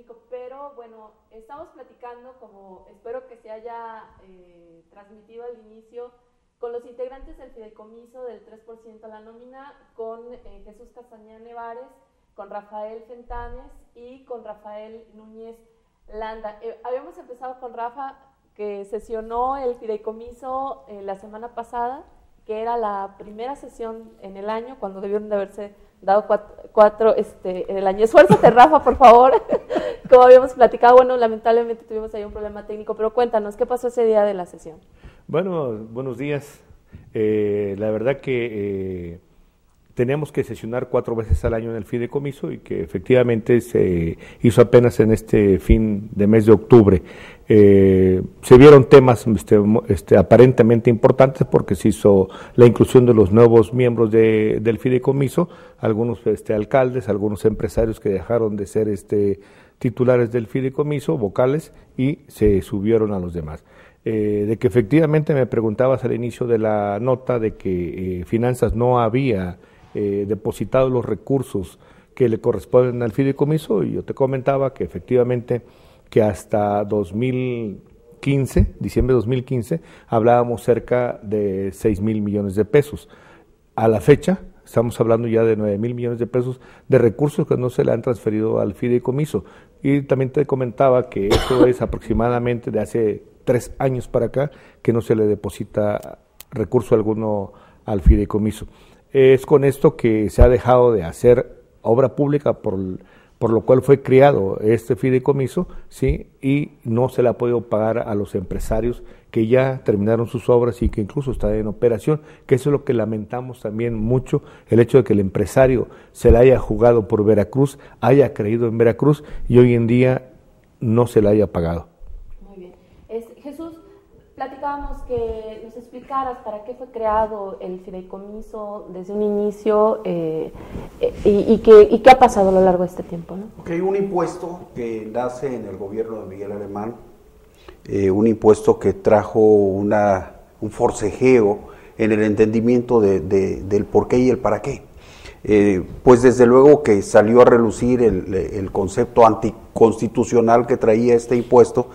técnico, pero bueno, estamos platicando, como espero que se haya transmitido al inicio, con los integrantes del fideicomiso del 3% a la nómina, con Jesús Castañeda Nevares, con Rafael Fentanes y con Rafael Núñez Landa. Habíamos empezado con Rafa, que sesionó el fideicomiso la semana pasada, que era la primera sesión en el año, cuando debieron de haberse dado cuatro en el año. Esfuérzate, Rafa, por favor. Como habíamos platicado, bueno, lamentablemente tuvimos ahí un problema técnico, pero cuéntanos, ¿qué pasó ese día de la sesión? Bueno, buenos días. La verdad que teníamos que sesionar 4 veces al año en el fideicomiso y que efectivamente se hizo apenas en este fin de mes de octubre. Se vieron temas aparentemente importantes porque se hizo la inclusión de los nuevos miembros del fideicomiso, algunos alcaldes, algunos empresarios que dejaron de ser titulares del fideicomiso, vocales, y se subieron a los demás. De que efectivamente me preguntabas al inicio de la nota de que Finanzas no había depositado los recursos que le corresponden al fideicomiso, y yo te comentaba que efectivamente que hasta 2015, diciembre de 2015, hablábamos cerca de 6,000 millones de pesos. A la fecha estamos hablando ya de 9,000 millones de pesos de recursos que no se le han transferido al fideicomiso, y también te comentaba que eso es aproximadamente de hace 3 años para acá que no se le deposita recurso alguno al fideicomiso. Es con esto que se ha dejado de hacer obra pública por lo cual fue creado este fideicomiso, ¿sí? Y no se le ha podido pagar a los empresarios que ya terminaron sus obras y que incluso están en operación, que eso es lo que lamentamos también mucho, el hecho de que el empresario se la haya jugado por Veracruz, haya creído en Veracruz y hoy en día no se la haya pagado. Muy bien. Jesús, platicábamos que nos explicaras para qué fue creado el fideicomiso desde un inicio y qué ha pasado a lo largo de este tiempo, ¿no? Okay, un impuesto que nace en el gobierno de Miguel Alemán, un impuesto que trajo un forcejeo en el entendimiento del por qué y el para qué. Pues desde luego que salió a relucir el concepto anticonstitucional que traía este impuesto,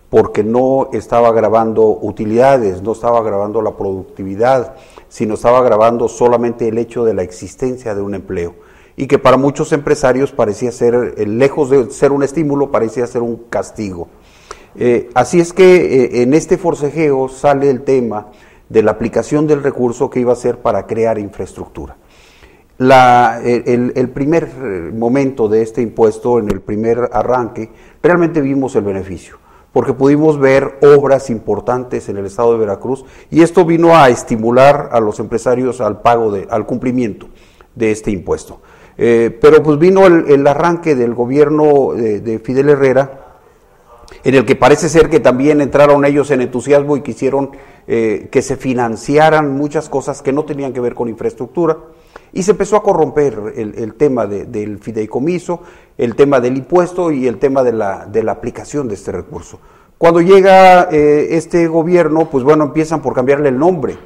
porque no estaba gravando utilidades, no estaba gravando la productividad, sino estaba gravando solamente el hecho de la existencia de un empleo, y que para muchos empresarios parecía ser, lejos de ser un estímulo, parecía ser un castigo. Así es que en este forcejeo sale el tema de la aplicación del recurso que iba a ser para crear infraestructura. El primer momento de este impuesto, en el primer arranque, realmente vimos el beneficio, porque pudimos ver obras importantes en el estado de Veracruz, y esto vino a estimular a los empresarios al cumplimiento de este impuesto. Pero pues vino el arranque del gobierno de Fidel Herrera, en el que parece ser que también entraron ellos en entusiasmo y quisieron que se financiaran muchas cosas que no tenían que ver con infraestructura, y se empezó a corromper el tema del fideicomiso, el tema del impuesto y el tema de la aplicación de este recurso. Cuando llega este gobierno, pues bueno, empiezan por cambiarle el nombre.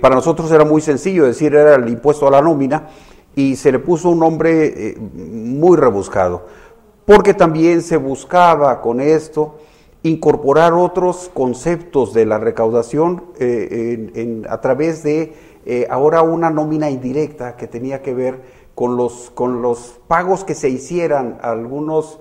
Para nosotros era muy sencillo decir, era el impuesto a la nómina, y se le puso un nombre muy rebuscado, porque también se buscaba con esto incorporar otros conceptos de la recaudación a través de ahora una nómina indirecta que tenía que ver con los pagos que se hicieran a algunos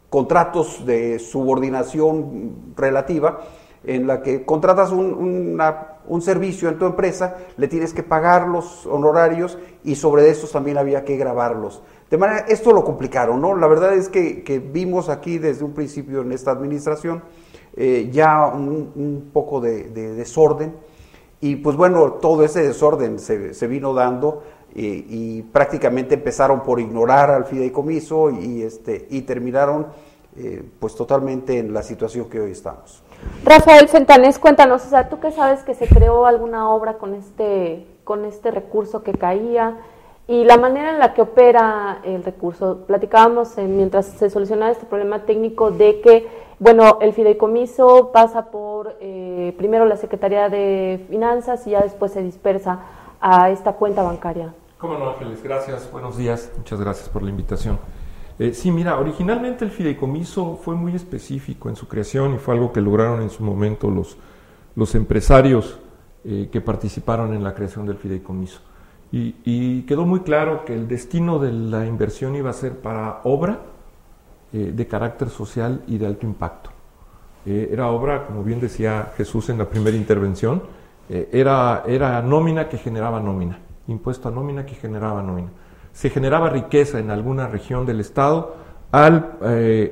contratos de subordinación relativa, en la que contratas un servicio en tu empresa, le tienes que pagar los honorarios y sobre eso también había que gravarlos. De manera, esto lo complicaron, ¿no? La verdad es que vimos aquí desde un principio en esta administración ya un poco de desorden, y pues bueno, todo ese desorden se vino dando y prácticamente empezaron por ignorar al fideicomiso y terminaron pues totalmente en la situación que hoy estamos. Rafael Fentanes, cuéntanos, o sea, ¿tú qué sabes que se creó alguna obra con este recurso que caía y la manera en la que opera el recurso? Platicábamos mientras se solucionaba este problema técnico de que, bueno, el fideicomiso pasa por primero la Secretaría de Finanzas y ya después se dispersa a esta cuenta bancaria. ¿Cómo no, Ángeles? Gracias, buenos días, muchas gracias por la invitación. Sí, mira, originalmente el fideicomiso fue muy específico en su creación y fue algo que lograron en su momento los empresarios que participaron en la creación del fideicomiso. Y quedó muy claro que el destino de la inversión iba a ser para obra de carácter social y de alto impacto. Era obra, como bien decía Jesús en la primera intervención, era nómina que generaba nómina, impuesto a nómina que generaba nómina. Se generaba riqueza en alguna región del Estado al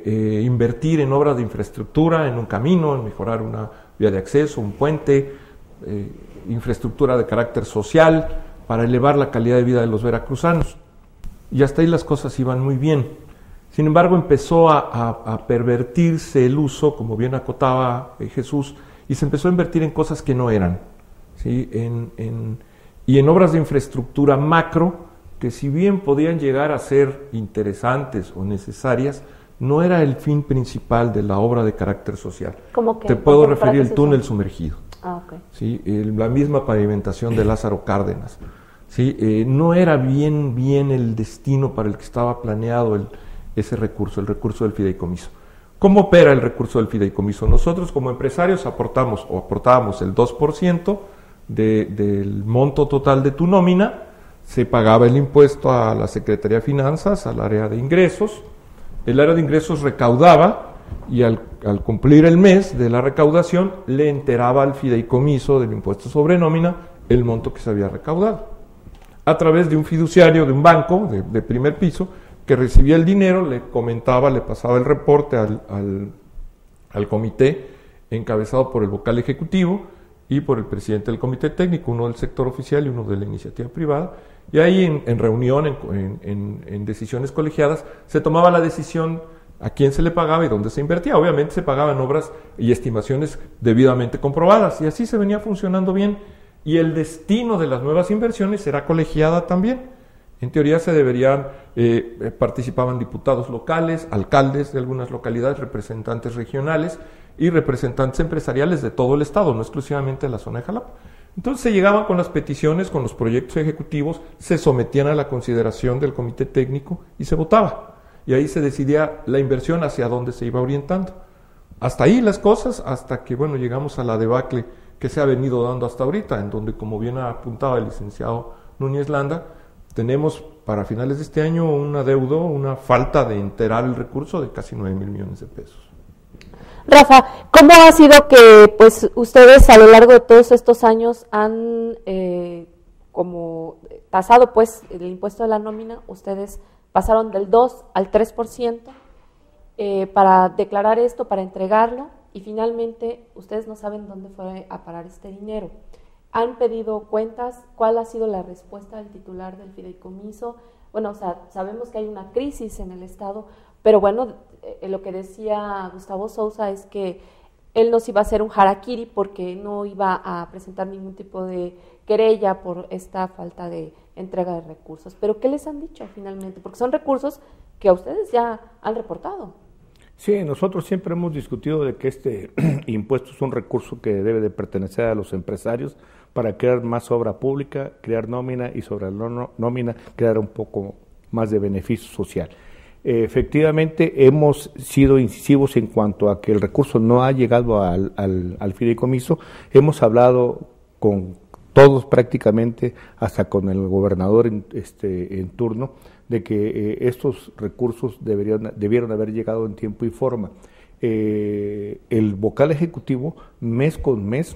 invertir en obras de infraestructura, en un camino, en mejorar una vía de acceso, un puente, infraestructura de carácter social, para elevar la calidad de vida de los veracruzanos. Y hasta ahí las cosas iban muy bien. Sin embargo, empezó a pervertirse el uso, como bien acotaba Jesús, y se empezó a invertir en cosas que no eran, ¿sí? Y en obras de infraestructura macro, que si bien podían llegar a ser interesantes o necesarias, no era el fin principal de la obra de carácter social. ¿Cómo que? Te puedo referir al túnel sumergido. Ok. ¿Sí? La misma pavimentación de Lázaro Cárdenas. ¿Sí? No era bien el destino para el que estaba planeado ese recurso, el recurso del fideicomiso. ¿Cómo opera el recurso del fideicomiso? Nosotros como empresarios aportábamos el 2% del monto total de tu nómina, se pagaba el impuesto a la Secretaría de Finanzas, al área de ingresos, el área de ingresos recaudaba y al cumplir el mes de la recaudación le enteraba al fideicomiso del impuesto sobre nómina el monto que se había recaudado. A través de un fiduciario de un banco de primer piso que recibía el dinero, le comentaba, le pasaba el reporte al comité encabezado por el vocal ejecutivo y por el presidente del comité técnico, uno del sector oficial y uno de la iniciativa privada, y ahí en reunión, en decisiones colegiadas, se tomaba la decisión a quién se le pagaba y dónde se invertía. Obviamente se pagaban obras y estimaciones debidamente comprobadas, y así se venía funcionando bien, y el destino de las nuevas inversiones era colegiada también. En teoría participaban diputados locales, alcaldes de algunas localidades, representantes regionales y representantes empresariales de todo el estado, no exclusivamente de la zona de Jalapa. Entonces se llegaban con las peticiones, con los proyectos ejecutivos, se sometían a la consideración del comité técnico y se votaba. Y ahí se decidía la inversión hacia dónde se iba orientando. Hasta ahí las cosas, hasta que llegamos a la debacle que se ha venido dando hasta ahorita, en donde, como bien apuntaba el licenciado Núñez Landa, tenemos para finales de este año un adeudo, una falta de enterar el recurso de casi 9,000 millones de pesos. Rafa, ¿cómo ha sido que ustedes a lo largo de todos estos años han como tasado el impuesto de la nómina? Ustedes pasaron del 2 al 3% para declarar esto, para entregarlo, y finalmente ustedes no saben dónde fue a parar este dinero. ¿Han pedido cuentas? ¿Cuál ha sido la respuesta del titular del fideicomiso? Sabemos que hay una crisis en el Estado, pero lo que decía Gustavo Sousa es que él no se iba a hacer un harakiri porque no iba a presentar ningún tipo de querella por esta falta de entrega de recursos. ¿Pero qué les han dicho finalmente? Porque son recursos que a ustedes ya han reportado. Sí, nosotros siempre hemos discutido de que este impuesto es un recurso que debe de pertenecer a los empresarios para crear más obra pública, crear nómina y sobre la nómina crear un poco más de beneficio social. Efectivamente, hemos sido incisivos en cuanto a que el recurso no ha llegado al fideicomiso. Hemos hablado con todos prácticamente, hasta con el gobernador en turno, de que estos recursos debieron haber llegado en tiempo y forma. El vocal ejecutivo, mes con mes,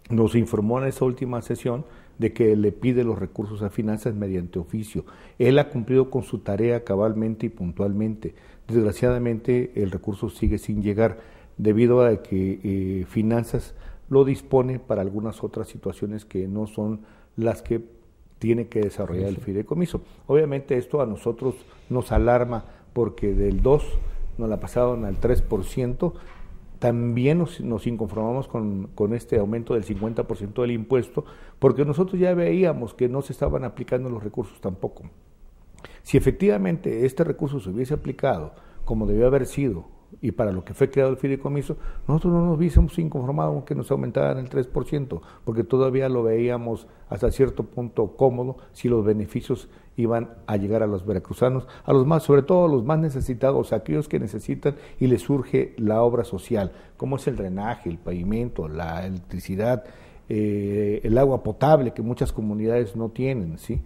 nos informó en esa última sesión de que le pide los recursos a finanzas mediante oficio. Él ha cumplido con su tarea cabalmente y puntualmente. Desgraciadamente, el recurso sigue sin llegar, debido a que finanzas lo dispone para algunas otras situaciones que no son las que tiene que desarrollar el fideicomiso. Obviamente esto a nosotros nos alarma, porque del 2 nos la pasaron al 3%, también nos inconformamos con este aumento del 50% del impuesto, porque nosotros ya veíamos que no se estaban aplicando los recursos tampoco. Si efectivamente este recurso se hubiese aplicado como debió haber sido, y para lo que fue creado el fideicomiso, nosotros no nos hubiésemos inconformado con que nos aumentaran el 3%, porque todavía lo veíamos hasta cierto punto cómodo si los beneficios iban a llegar a los veracruzanos, a los más, sobre todo a los más necesitados, a aquellos que necesitan y les surge la obra social, como es el drenaje, el pavimento, la electricidad, el agua potable que muchas comunidades no tienen, ¿sí?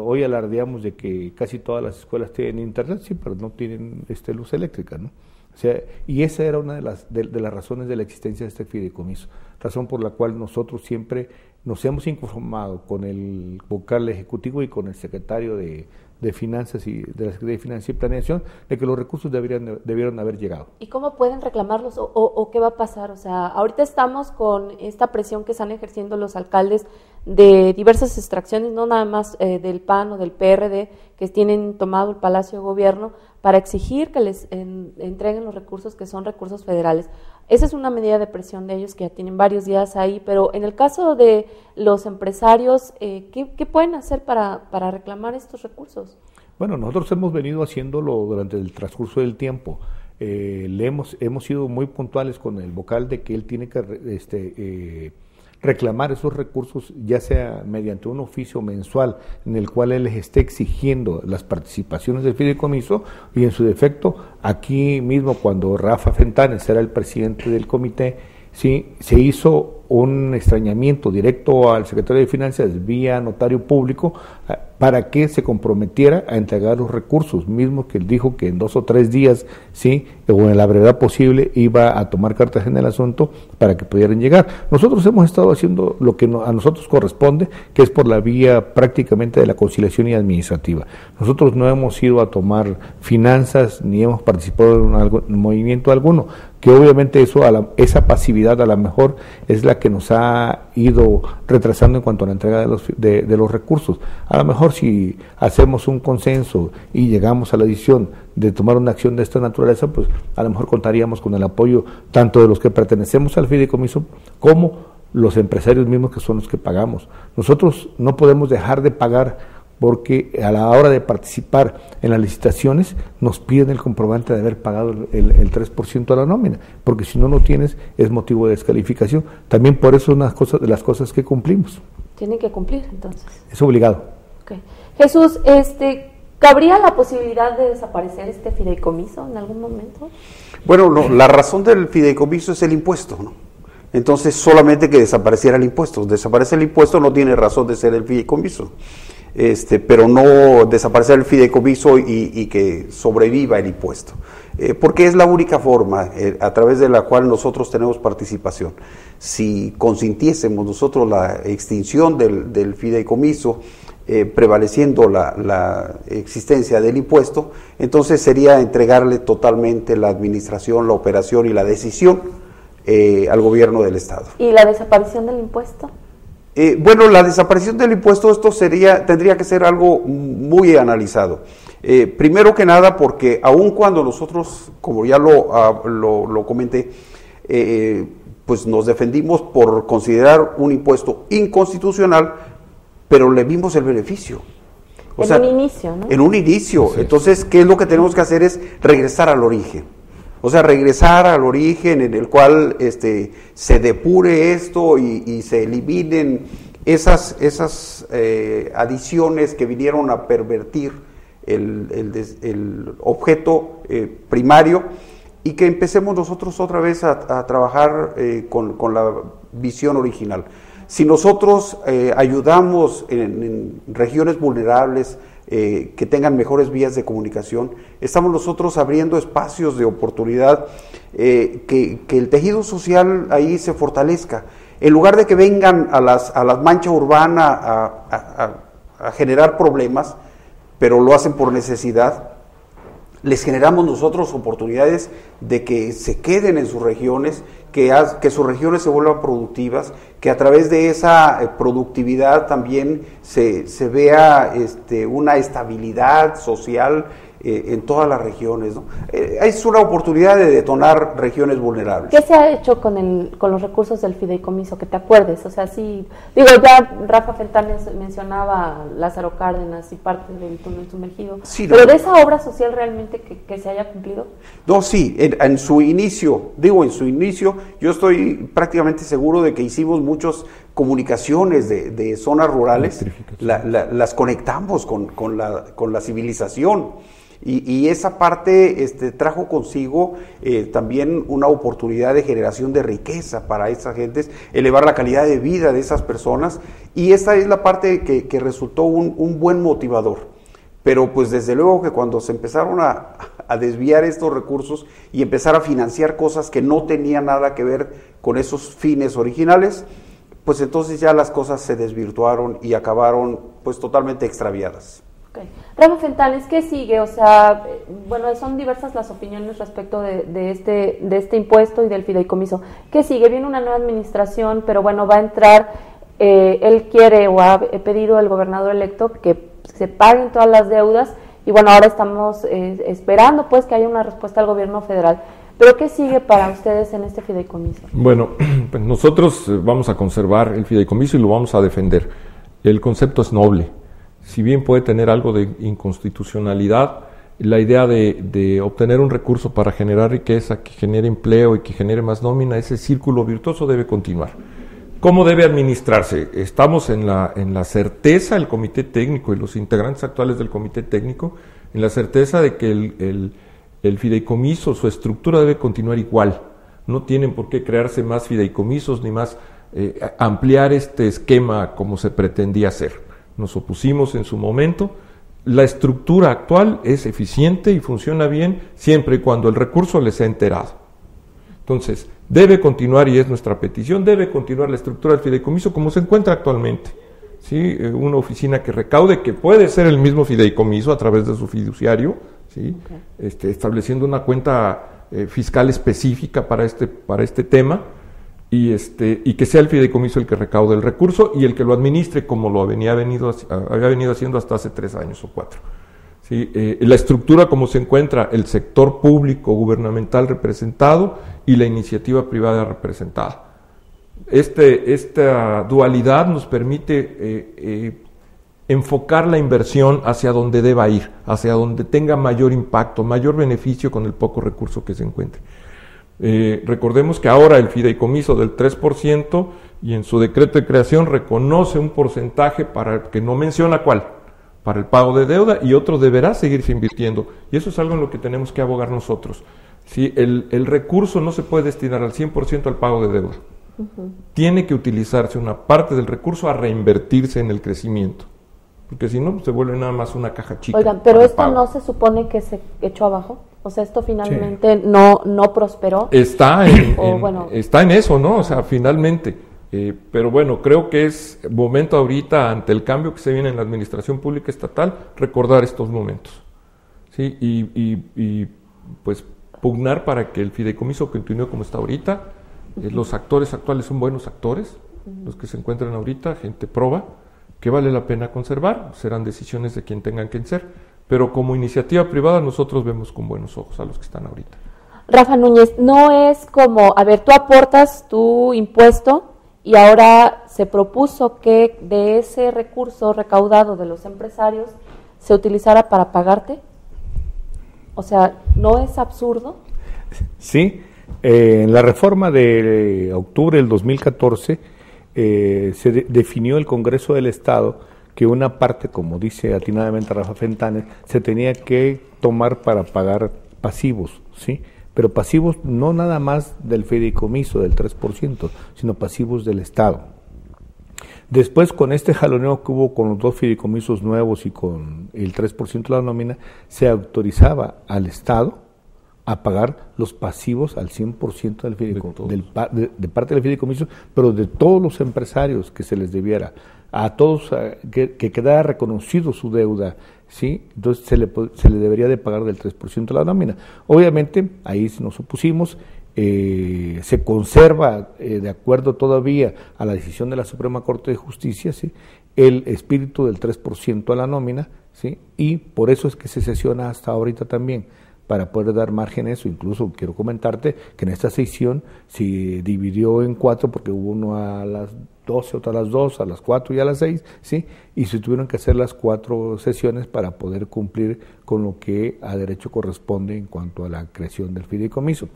Hoy alardeamos de que casi todas las escuelas tienen internet, sí, pero no tienen luz eléctrica, ¿no? O sea, y esa era una de las razones de la existencia de este fideicomiso, razón por la cual nosotros siempre nos hemos inconformado con el vocal ejecutivo y con el secretario de Finanzas y de la Secretaría de Finanzas y Planeación, de que los recursos debieron haber llegado. ¿Y cómo pueden reclamarlos o qué va a pasar? O sea, ahorita estamos con esta presión que están ejerciendo los alcaldes de diversas extracciones, no nada más del PAN o del PRD, que tienen tomado el Palacio de Gobierno para exigir que les entreguen los recursos que son recursos federales. Esa es una medida de presión de ellos que ya tienen varios días ahí, pero en el caso de los empresarios, ¿qué pueden hacer para reclamar estos recursos? Bueno, nosotros hemos venido haciéndolo durante el transcurso del tiempo. Hemos sido muy puntuales con el vocal de que él tiene que reclamar esos recursos, ya sea mediante un oficio mensual en el cual él les esté exigiendo las participaciones del fideicomiso, y en su defecto, aquí mismo cuando Rafa Fentanes era el presidente del comité, sí, se hizo un extrañamiento directo al secretario de Finanzas vía notario público para que se comprometiera a entregar los recursos, mismo que él dijo que en 2 o 3 días, sí, o en la brevedad posible, iba a tomar cartas en el asunto para que pudieran llegar. Nosotros hemos estado haciendo lo que a nosotros corresponde, que es por la vía prácticamente de la conciliación y administrativa. Nosotros no hemos ido a tomar finanzas ni hemos participado en movimiento alguno, que obviamente esa pasividad a lo mejor es la que nos ha ido retrasando en cuanto a la entrega de los recursos. A lo mejor si hacemos un consenso y llegamos a la decisión de tomar una acción de esta naturaleza, pues a lo mejor contaríamos con el apoyo tanto de los que pertenecemos al fideicomiso como los empresarios mismos, que son los que pagamos. Nosotros no podemos dejar de pagar, porque a la hora de participar en las licitaciones nos piden el comprobante de haber pagado el 3% de la nómina, porque si no lo tienes es motivo de descalificación. También por eso es una de las cosas que cumplimos. Tienen que cumplir, entonces. Es obligado. Okay. Jesús, ¿cabría la posibilidad de desaparecer este fideicomiso en algún momento? Bueno, no, la razón del fideicomiso es el impuesto, ¿no? Entonces solamente que desapareciera el impuesto. Desaparece el impuesto no tiene razón de ser el fideicomiso. Pero no desaparecer el fideicomiso y que sobreviva el impuesto, porque es la única forma a través de la cual nosotros tenemos participación. Si consintiésemos nosotros la extinción del fideicomiso, prevaleciendo la existencia del impuesto, entonces sería entregarle totalmente la administración, la operación y la decisión al gobierno del Estado. ¿Y la desaparición del impuesto? Bueno, la desaparición del impuesto, tendría que ser algo muy analizado. Primero que nada, porque aun cuando nosotros, como ya lo comenté, pues nos defendimos por considerar un impuesto inconstitucional, pero le vimos el beneficio. Un inicio, ¿no? En un inicio. Sí. Entonces, ¿qué es lo que tenemos que hacer? Es regresar al origen. O sea, regresar al origen en el cual se depure esto y se eliminen esas adiciones que vinieron a pervertir el objeto primario, y que empecemos nosotros otra vez a trabajar con la visión original. Si nosotros ayudamos en regiones vulnerables, que tengan mejores vías de comunicación, estamos nosotros abriendo espacios de oportunidad, que el tejido social ahí se fortalezca. En lugar de que vengan a la mancha urbana a generar problemas, pero lo hacen por necesidad, les generamos nosotros oportunidades de que se queden en sus regiones, que sus regiones se vuelvan productivas, que a través de esa productividad también se vea una estabilidad social en todas las regiones, ¿no? Es una oportunidad de detonar regiones vulnerables. ¿Qué se ha hecho con los recursos del fideicomiso? Que te acuerdes, o sea, sí, digo, ya Rafa Fentanes mencionaba Lázaro Cárdenas y parte del túnel sumergido, sí, pero de esa obra social realmente que se haya cumplido. No, sí, en su inicio, yo estoy prácticamente seguro de que hicimos muchas comunicaciones de zonas rurales, las conectamos con la civilización. Y esa parte trajo consigo también una oportunidad de generación de riqueza para esas gentes, elevar la calidad de vida de esas personas, y esa es la parte que resultó un buen motivador. Pero pues desde luego que cuando se empezaron a desviar estos recursos y empezar a financiar cosas que no tenían nada que ver con esos fines originales, pues entonces ya las cosas se desvirtuaron y acabaron pues totalmente extraviadas. Okay. Rafa Fentanes, ¿qué sigue? O sea, bueno, son diversas las opiniones respecto de este impuesto y del fideicomiso. ¿Qué sigue? Viene una nueva administración, pero bueno, va a entrar, él quiere o ha pedido al gobernador electo que se paguen todas las deudas, y bueno, ahora estamos esperando pues que haya una respuesta al gobierno federal. ¿Pero qué sigue para ustedes en este fideicomiso? Bueno, pues nosotros vamos a conservar el fideicomiso y lo vamos a defender. El concepto es noble. Si bien puede tener algo de inconstitucionalidad, la idea de obtener un recurso para generar riqueza, que genere empleo y que genere más nómina, ese círculo virtuoso debe continuar. ¿Cómo debe administrarse? Estamos en la certeza, el comité técnico y los integrantes actuales del comité técnico, en la certeza de que el fideicomiso, su estructura debe continuar igual. No tienen por qué crearse más fideicomisos ni más ampliar este esquema como se pretendía hacer. Nos opusimos en su momento. La estructura actual es eficiente y funciona bien siempre y cuando el recurso les sea enterado. Entonces, debe continuar, y es nuestra petición, debe continuar la estructura del fideicomiso como se encuentra actualmente. ¿Sí? Una oficina que recaude, que puede ser el mismo fideicomiso a través de su fiduciario, ¿sí? Okay. Estableciendo una cuenta fiscal específica para este tema, y que sea el fideicomiso el que recaude el recurso y el que lo administre como lo había venido haciendo hasta hace 3 años o 4. ¿Sí? La estructura como se encuentra el sector público gubernamental representado y la iniciativa privada representada. Esta dualidad nos permite enfocar la inversión hacia donde deba ir, hacia donde tenga mayor impacto, mayor beneficio con el poco recurso que se encuentre. Recordemos que ahora el fideicomiso del 3% y en su decreto de creación reconoce un porcentaje que no menciona cuál, para el pago de deuda, y otro deberá seguirse invirtiendo, y eso es algo en lo que tenemos que abogar nosotros. ¿Sí? El recurso no se puede destinar al 100% al pago de deuda. Tiene que utilizarse una parte del recurso a reinvertirse en el crecimiento, porque si no se vuelve nada más una caja chica. Oigan, pero esto no se supone que se echó abajo. O sea, esto finalmente sí. no prosperó. Está en eso, ¿no? O sea, finalmente. Pero bueno, creo que es momento ahorita, ante el cambio que se viene en la administración pública estatal, recordar estos momentos. ¿Sí? Y pues pugnar para que el fideicomiso continúe como está ahorita. Los actores actuales son buenos actores, los que se encuentran ahorita, gente proba, que vale la pena conservar. Serán decisiones de quien tengan que ser. Pero como iniciativa privada nosotros vemos con buenos ojos a los que están ahorita. Rafa Núñez, no es como, a ver, tú aportas tu impuesto y ahora se propuso que de ese recurso recaudado de los empresarios se utilizara para pagarte. O sea, ¿no es absurdo? Sí, en la reforma de octubre del 2014 se definió el Congreso del Estado que una parte, como dice atinadamente Rafa Fentanes, se tenía que tomar para pagar pasivos, ¿sí? Pero pasivos no nada más del fideicomiso del 3%, sino pasivos del Estado. Después, con este jaloneo que hubo con los 2 fideicomisos nuevos y con el 3% de la nómina, se autorizaba al Estado a pagar los pasivos al 100% del de parte del fideicomiso, pero de todos los empresarios que se les debiera, a todos que quedara reconocido su deuda, ¿sí? Entonces se le debería de pagar del 3% de la nómina. Obviamente, ahí nos opusimos, se conserva, de acuerdo todavía a la decisión de la Suprema Corte de Justicia, ¿sí? El espíritu del 3% a la nómina, ¿sí? Y por eso es que se sesiona hasta ahorita también, para poder dar margen a eso. Incluso quiero comentarte que en esta sesión se dividió en 4 porque hubo uno a las 12, otro a las 2, a las 4 y a las 6, ¿sí? Y se tuvieron que hacer las 4 sesiones para poder cumplir con lo que a derecho corresponde en cuanto a la creación del fideicomiso.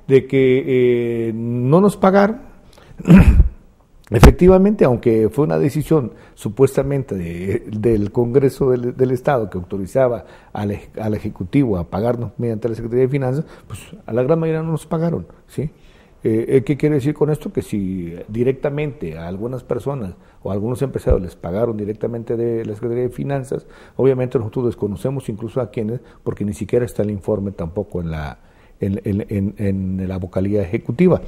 De que no nos pagaron, efectivamente, aunque fue una decisión supuestamente del Congreso del Estado que autorizaba al Ejecutivo a pagarnos mediante la Secretaría de Finanzas, pues a la gran mayoría no nos pagaron, ¿sí? ¿Qué quiere decir con esto? Que si directamente a algunas personas o a algunos empresarios les pagaron directamente de la Secretaría de Finanzas, obviamente nosotros desconocemos incluso a quienes, porque ni siquiera está el informe tampoco en la vocalía ejecutiva.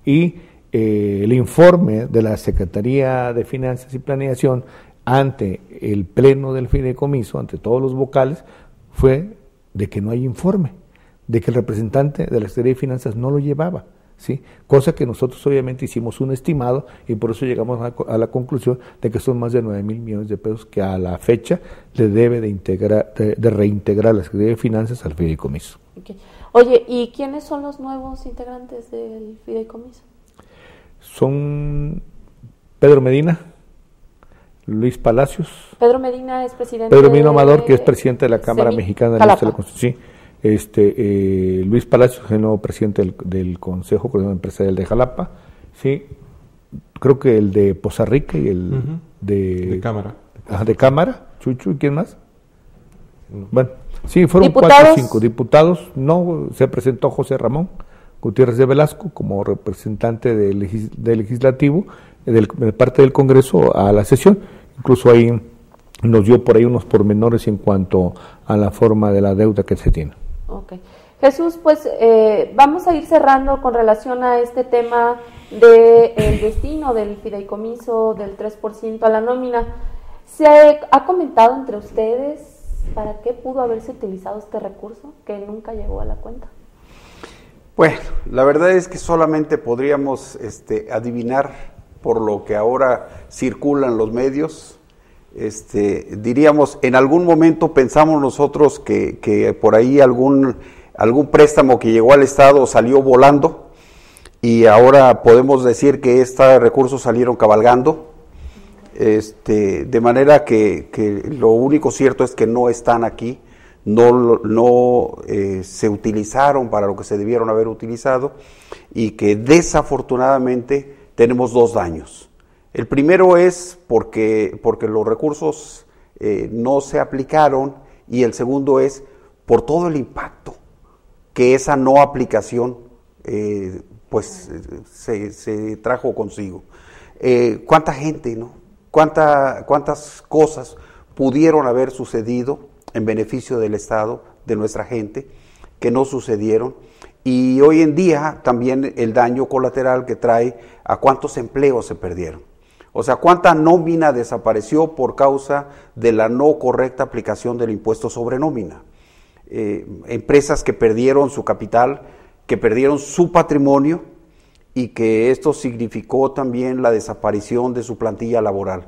Y el informe de la Secretaría de Finanzas y Planeación ante el Pleno del Fideicomiso, ante todos los vocales, fue de que no hay informe, de que el representante de la Secretaría de Finanzas no lo llevaba, ¿sí? Cosa que nosotros obviamente hicimos un estimado y por eso llegamos a la conclusión de que son más de 9,000 millones de pesos que a la fecha le debe de reintegrar la Secretaría de Finanzas al fideicomiso. Okay. Oye, ¿y quiénes son los nuevos integrantes del fideicomiso? Son Pedro Medina, Luis Palacios. Pedro Medina es presidente. Pedro Medina Amador, que es presidente de la Cámara Mexicana de la Constitución. Sí. Luis Palacios, el nuevo presidente del Consejo Coordinador Empresarial de Jalapa. Sí. Creo que el de Poza Rica y el de Cámara. De Cámara, Chucho, ¿y quién más? Bueno, sí, fueron 4 o 5 diputados. No, se presentó José Ramón Gutiérrez de Velasco como representante del legislativo, de parte del Congreso a la sesión. Incluso ahí nos dio por ahí unos pormenores en cuanto a la forma de la deuda que se tiene. Ok. Jesús, pues vamos a ir cerrando con relación a este tema del destino del fideicomiso del 3% a la nómina. ¿Se ha comentado entre ustedes para qué pudo haberse utilizado este recurso que nunca llegó a la cuenta? Bueno, la verdad es que solamente podríamos adivinar por lo que ahora circulan los medios. Diríamos, en algún momento pensamos nosotros que por ahí algún préstamo que llegó al Estado salió volando y ahora podemos decir que estos recursos salieron cabalgando, de manera que lo único cierto es que no están aquí, no se utilizaron para lo que se debieron haber utilizado y que desafortunadamente tenemos 2 daños. El primero es porque los recursos no se aplicaron y el segundo es por todo el impacto que esa no aplicación se trajo consigo. ¿Cuánta gente, no? ¿Cuántas cosas pudieron haber sucedido en beneficio del Estado, de nuestra gente, que no sucedieron? Y hoy en día también el daño colateral que trae a cuántos empleos se perdieron. O sea, cuánta nómina desapareció por causa de la no correcta aplicación del impuesto sobre nómina. Empresas que perdieron su capital, que perdieron su patrimonio y que esto significó también la desaparición de su plantilla laboral.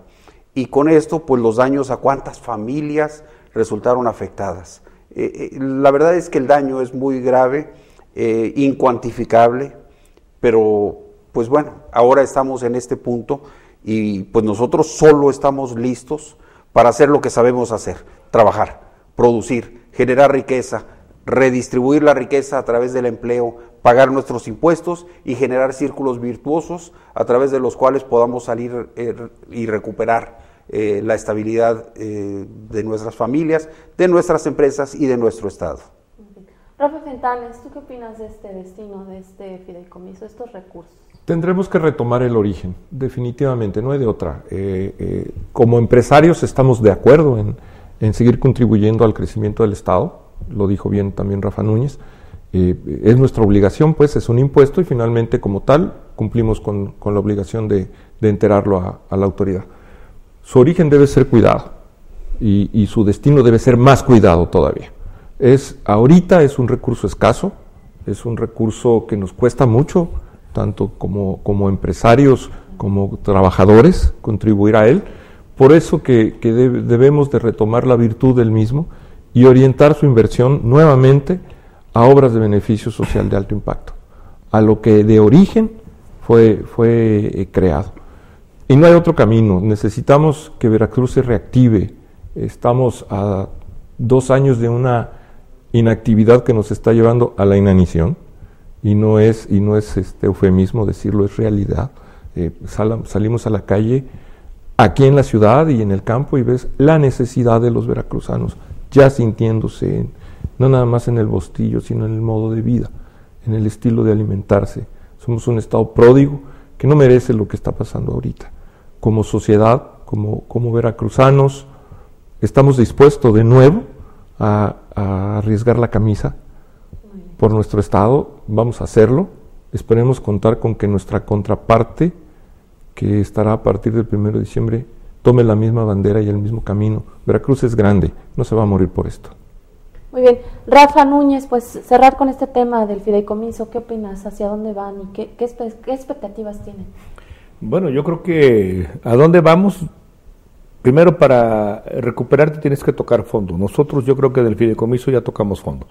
Y con esto, pues los daños a cuántas familias resultaron afectadas. La verdad es que el daño es muy grave, incuantificable, pero pues bueno, ahora estamos en este punto y pues nosotros solo estamos listos para hacer lo que sabemos hacer: trabajar, producir, generar riqueza, redistribuir la riqueza a través del empleo, pagar nuestros impuestos y generar círculos virtuosos a través de los cuales podamos salir y recuperar la estabilidad de nuestras familias, de nuestras empresas y de nuestro Estado. Rafa Fentanes, ¿tú qué opinas de este destino, de este fideicomiso, de estos recursos? Tendremos que retomar el origen, definitivamente, no hay de otra. Como empresarios estamos de acuerdo en seguir contribuyendo al crecimiento del Estado, lo dijo bien también Rafa Núñez. Es nuestra obligación, pues es un impuesto y finalmente como tal cumplimos con la obligación de enterarlo a la autoridad. Su origen debe ser cuidado y su destino debe ser más cuidado todavía. Ahorita es un recurso escaso, es un recurso que nos cuesta mucho, tanto como empresarios como trabajadores, contribuir a él, por eso que debemos de retomar la virtud del mismo y orientar su inversión nuevamente a obras de beneficio social de alto impacto, a lo que de origen fue creado. Y no hay otro camino, necesitamos que Veracruz se reactive. Estamos a 2 años de una inactividad que nos está llevando a la inanición, y no es eufemismo decirlo, es realidad. Salimos a la calle, aquí en la ciudad y en el campo, y ves la necesidad de los veracruzanos, ya sintiéndose, no nada más en el bostillo, sino en el modo de vida, en el estilo de alimentarse. Somos un estado pródigo que no merece lo que está pasando ahorita. Como sociedad, como veracruzanos, estamos dispuestos de nuevo a arriesgar la camisa por nuestro estado. Vamos a hacerlo. Esperemos contar con que nuestra contraparte, que estará a partir del 1 de diciembre, tome la misma bandera y el mismo camino. Veracruz es grande, no se va a morir por esto. Muy bien. Rafa Núñez, pues cerrar con este tema del fideicomiso, ¿qué opinas? ¿Hacia dónde van y qué expectativas tienen? Bueno, yo creo que ¿a dónde vamos? Primero, para recuperarte tienes que tocar fondo. Nosotros, yo creo que del fideicomiso ya tocamos fondo.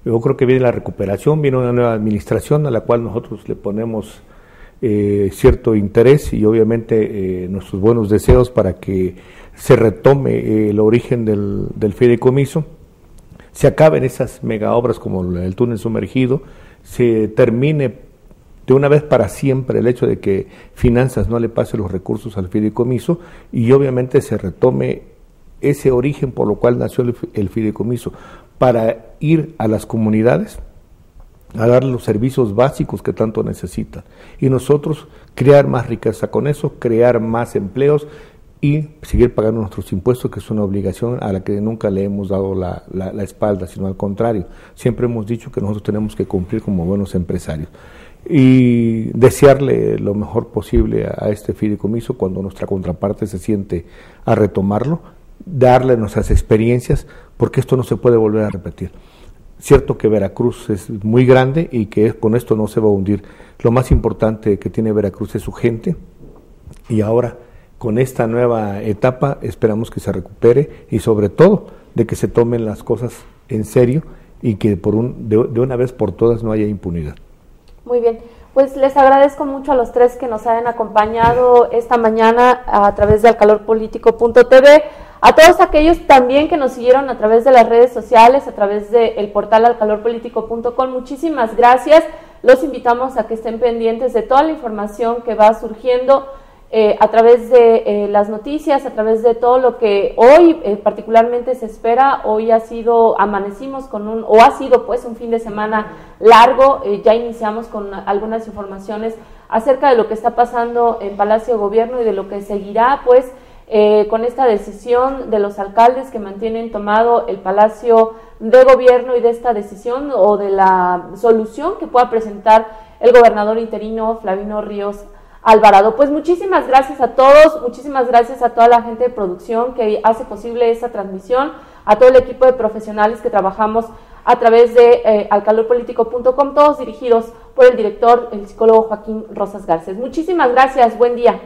Yo creo que viene la recuperación, viene una nueva administración a la cual nosotros le ponemos cierto interés y obviamente nuestros buenos deseos para que se retome el origen del fideicomiso, se acaben esas mega obras como el túnel sumergido, se termine de una vez para siempre el hecho de que Finanzas no le pase los recursos al fideicomiso y obviamente se retome ese origen por lo cual nació el fideicomiso, para ir a las comunidades a darle los servicios básicos que tanto necesitan y nosotros crear más riqueza con eso, crear más empleos y seguir pagando nuestros impuestos, que es una obligación a la que nunca le hemos dado la espalda, sino al contrario, siempre hemos dicho que nosotros tenemos que cumplir como buenos empresarios y desearle lo mejor posible a este fideicomiso cuando nuestra contraparte se siente a retomarlo, darle nuestras experiencias, porque esto no se puede volver a repetir. Cierto que Veracruz es muy grande y que con esto no se va a hundir. Lo más importante que tiene Veracruz es su gente y ahora con esta nueva etapa esperamos que se recupere y sobre todo de que se tomen las cosas en serio y que de una vez por todas no haya impunidad. Muy bien, pues les agradezco mucho a los tres que nos hayan acompañado esta mañana a través de alcalorpolitico.tv, a todos aquellos también que nos siguieron a través de las redes sociales, a través del portal alcalorpolitico.com, muchísimas gracias. Los invitamos a que estén pendientes de toda la información que va surgiendo a través de las noticias, a través de todo lo que hoy particularmente se espera. Hoy amanecimos ha sido pues un fin de semana largo, ya iniciamos con algunas informaciones acerca de lo que está pasando en Palacio de Gobierno y de lo que seguirá pues con esta decisión de los alcaldes que mantienen tomado el Palacio de Gobierno y de esta decisión o de la solución que pueda presentar el gobernador interino Flavino Ríos Alvarado. Pues muchísimas gracias a todos, muchísimas gracias a toda la gente de producción que hace posible esta transmisión, a todo el equipo de profesionales que trabajamos a través de alcalorpolitico.com, todos dirigidos por el director, el psicólogo Joaquín Rosas Garcés. Muchísimas gracias, buen día.